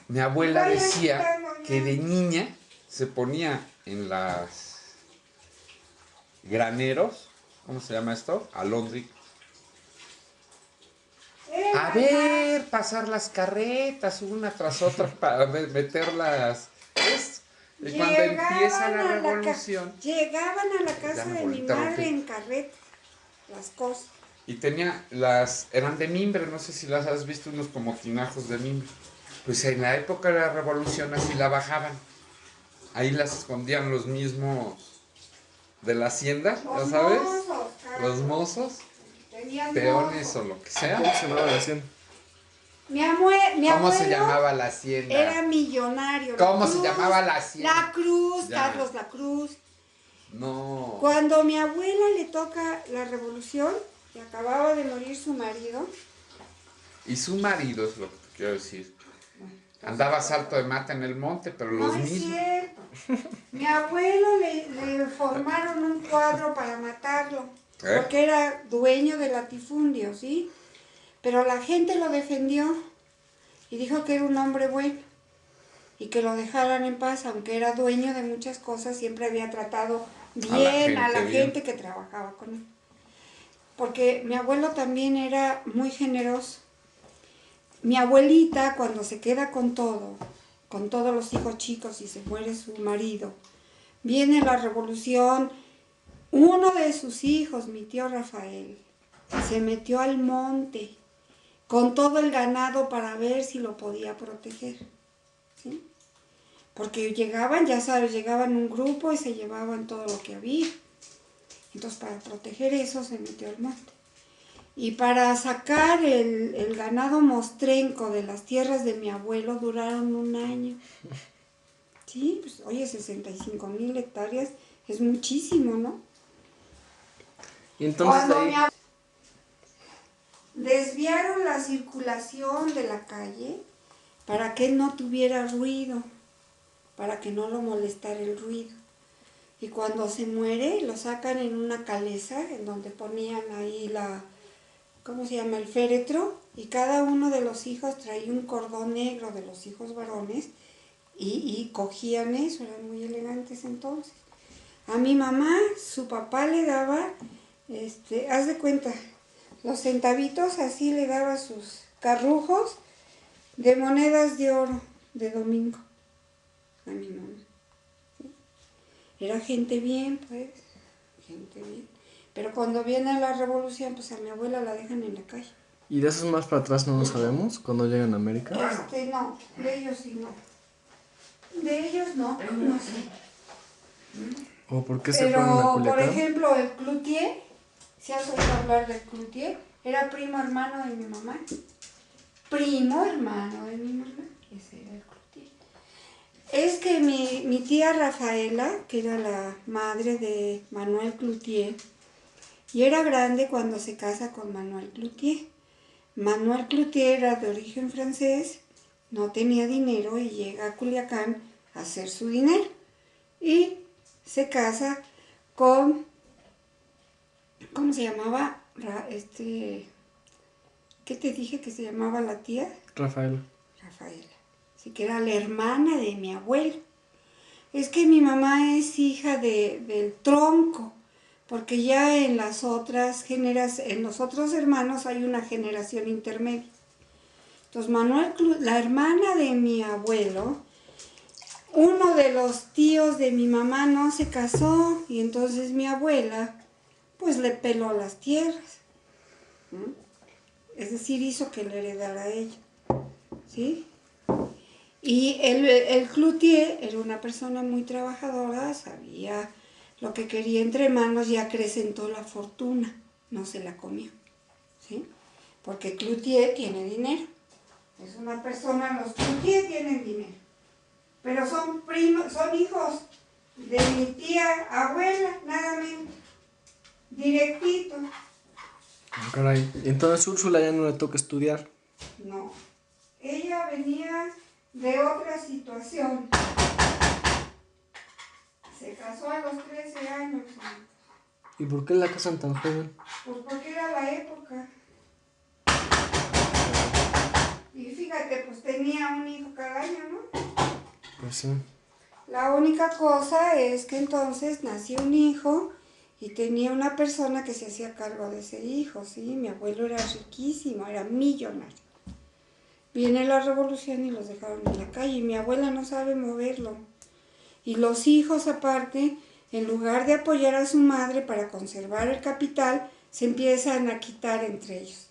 Mi abuela decía que de niña se ponía en las graneros, ¿cómo se llama esto? Alondri. A ver, pasar las carretas una tras otra para meterlas. Y cuando empieza la revolución. Llegaban a la casa de mi madre en carreta, las cosas. Y tenía eran de mimbre, no sé si las has visto, unos como tinajos de mimbre. Pues en la época de la revolución así la bajaban. Ahí las escondían los mismos de la hacienda, ¿ya sabes? Los mozos, peones o lo que sea. ¿Cómo se llamaba la hacienda? Mi abuelo ¿Cómo se llamaba la hacienda? Era millonario. ¿Cómo se llamaba la hacienda? La Cruz, ya. Carlos La Cruz. No. Cuando a mi abuela le toca la revolución, y acababa de morir su marido. Y su marido es lo que te quiero decir. Andaba salto de mata en el monte, pero los mismos. Mi abuelo le formaron un cuadro para matarlo, porque era dueño de latifundio, ¿sí? Pero la gente lo defendió y dijo que era un hombre bueno y que lo dejaran en paz, aunque era dueño de muchas cosas, siempre había tratado bien a la gente que trabajaba con él. Porque mi abuelo también era muy generoso. Mi abuelita, cuando se queda con todos los hijos chicos y se muere su marido, viene la revolución, uno de sus hijos, mi tío Rafael, se metió al monte con todo el ganado para ver si lo podía proteger, ¿sí? Porque llegaban, ya sabes, llegaban un grupo y se llevaban todo lo que había. Entonces, para proteger eso, se metió al monte. Y para sacar el ganado mostrenco de las tierras de mi abuelo duraron un año. Sí, pues oye, 65,000 hectáreas es muchísimo, ¿no? Y entonces ahí... Desviaron la circulación de la calle para que no tuviera ruido, para que no lo molestara el ruido. Y cuando se muere, lo sacan en una caleza, en donde ponían ahí ¿cómo se llama? El féretro, y cada uno de los hijos traía un cordón negro de los hijos varones, y cogían eso, eran muy elegantes entonces. A mi mamá, su papá le daba, haz de cuenta, los centavitos, así le daba sus carrujos de monedas de oro de domingo a mi mamá. ¿Sí? Era gente bien, pues, gente bien. Pero cuando viene la revolución, pues a mi abuela la dejan en la calle. ¿Y de esos más para atrás no lo sabemos? ¿Cuando llegan a América? No, de ellos sí no. De ellos no sé. ¿O por qué se fueron a Culiacán? Por ejemplo, el Cloutier, ¿se has oído hablar del Cloutier? Era primo hermano de mi mamá. Primo hermano de mi mamá. Ese era el Cloutier. Es que mi tía Rafaela, que era la madre de Manuel Cloutier, y era grande cuando se casa con Manuel Cloutier. Manuel Cloutier era de origen francés, no tenía dinero y llega a Culiacán a hacer su dinero. Y se casa con, ¿cómo se llamaba? ¿Qué te dije que se llamaba la tía? Rafaela. Así que era la hermana de mi abuelo. Es que mi mamá es hija del tronco, porque ya en las otras en los otros hermanos hay una generación intermedia. Entonces la hermana de mi abuelo, uno de los tíos de mi mamá no se casó, y entonces mi abuela pues le peló las tierras, ¿no? Es decir, hizo que le heredara a ella, ¿sí? Y el Cloutier era una persona muy trabajadora, sabía lo que quería entre manos y acrecentó la fortuna, no se la comió, ¿sí? Porque Cloutier tiene dinero, es una persona, los Cloutier tienen dinero, pero son hijos de mi tía abuela, nada menos, directito. Caray, entonces Úrsula ya no le toca estudiar. No, ella venía de otra situación. Se casó a los 13 años. ¿Y por qué la casan tan joven? Pues porque era la época. Y fíjate, pues tenía un hijo cada año, ¿no? Pues sí. La única cosa es que entonces nació un hijo y tenía una persona que se hacía cargo de ese hijo, ¿sí? Mi abuelo era riquísimo, era millonario. Viene la revolución y los dejaron en la calle y mi abuela no sabe moverlo. Y los hijos aparte, en lugar de apoyar a su madre para conservar el capital, se empiezan a quitar entre ellos,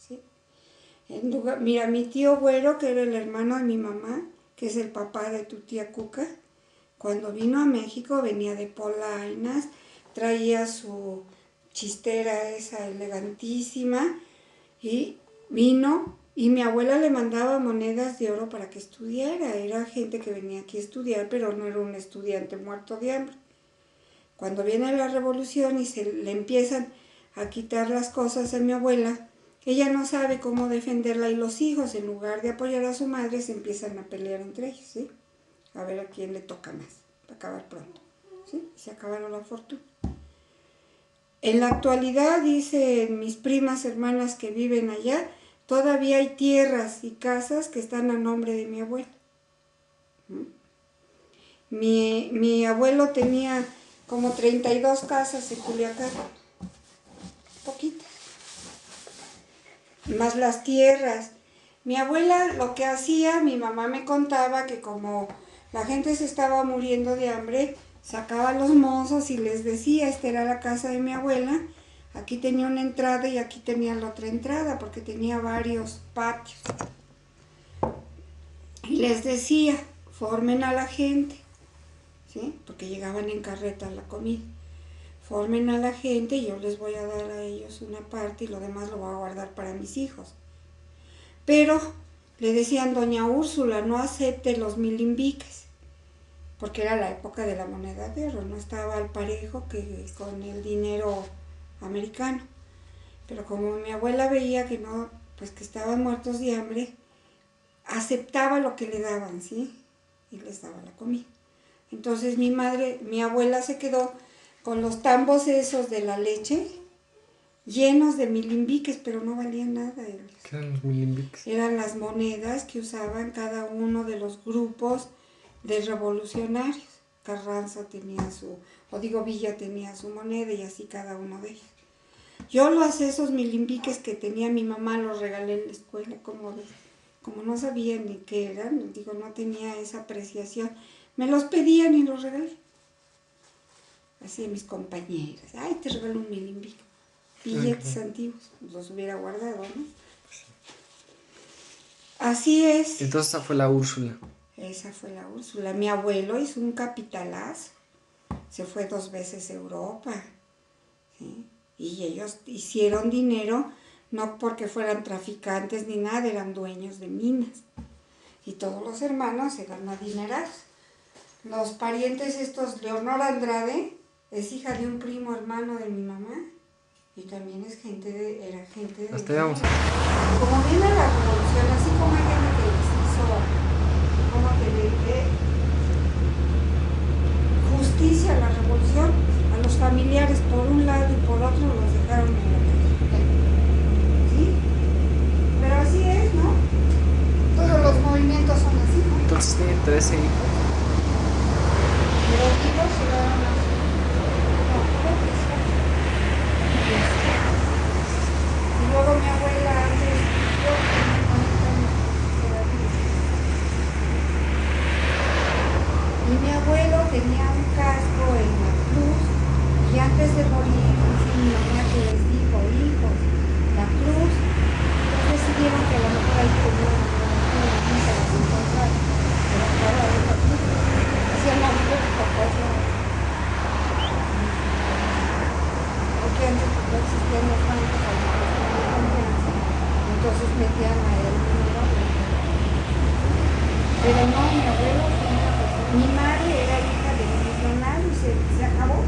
¿sí? Mira, mi tío Güero, que era el hermano de mi mamá, que es el papá de tu tía Cuca, cuando vino a México venía de polainas, traía su chistera esa elegantísima y vino y mi abuela le mandaba monedas de oro para que estudiara. Era gente que venía aquí a estudiar, pero no era un estudiante muerto de hambre. Cuando viene la revolución y se le empiezan a quitar las cosas a mi abuela, ella no sabe cómo defenderla y los hijos, en lugar de apoyar a su madre, se empiezan a pelear entre ellos, ¿sí? A ver a quién le toca más, para acabar pronto, ¿sí? Y se acabaron la fortuna. En la actualidad, dicen mis primas hermanas que viven allá, todavía hay tierras y casas que están a nombre de mi abuelo. Mi abuelo tenía como 32 casas en Culiacán, poquitas, más las tierras. Mi abuela lo que hacía, mi mamá me contaba que como la gente se estaba muriendo de hambre, sacaba a los mozos y les decía, esta era la casa de mi abuela, aquí tenía una entrada y aquí tenía la otra entrada, porque tenía varios patios. Y les decía, formen a la gente, ¿sí? Porque llegaban en carreta la comida. Formen a la gente y yo les voy a dar a ellos una parte y lo demás lo voy a guardar para mis hijos. Pero le decían, doña Úrsula, no acepte los milimbiques, porque era la época de la moneda de oro, no estaba al parejo que con el dinero americano. Pero como mi abuela veía que no, pues que estaban muertos de hambre, aceptaba lo que le daban, ¿sí? Y les daba la comida. Entonces mi abuela se quedó con los tambos esos de la leche, llenos de milimbiques, pero no valían nada ellos. ¿Qué eran los milimbiques? Eran las monedas que usaban cada uno de los grupos de revolucionarios. Carranza tenía Villa tenía su moneda y así cada uno de ellos. Yo esos milimbiques que tenía mi mamá los regalé en la escuela, como no sabía ni qué eran, no tenía esa apreciación, me los pedían y los regalé. Así a mis compañeras, ay, te regalo un milimbique. Billetes antiguos, los hubiera guardado, ¿no? Así es. Entonces esa fue la Úrsula. Esa fue la Úrsula. Mi abuelo hizo un capitalazo. Se fue 2 veces a Europa, ¿sí? Y ellos hicieron dinero, no porque fueran traficantes ni nada, eran dueños de minas. Y todos los hermanos eran adinerados. Los parientes estos, Leonora Andrade, es hija de un primo hermano de mi mamá. Y también era gente de... Hasta ahí vamos. Como viene la revolución, así como hay gente que les hizo, como que le dé justicia a la revolución, a los familiares por un lado y por otro los dejaron en la calle. ¿Sí? Pero así es, ¿no? Todos los movimientos son así, ¿no? Entonces tiene 13 hijos. Pero hijos se daban a... No, creo que sí. Y luego mi abuela antes, yo tenía 40 años, era virgen. Y mi abuelo tenía un casco en la cruz y antes de morir, dice mi mamá que les dijo, hijos, la cruz, entonces decidieron que a lo mejor ahí tenía una misa de 50 años, pero ahora de la cruz, hacían la vida de papás, ¿no? Porque antes no existían los bancos, a lo mejor tenían confianza, entonces metían a él dinero. Pero no, mi abuelo fue una persona, mi madre era hija de un millonario y se acabó.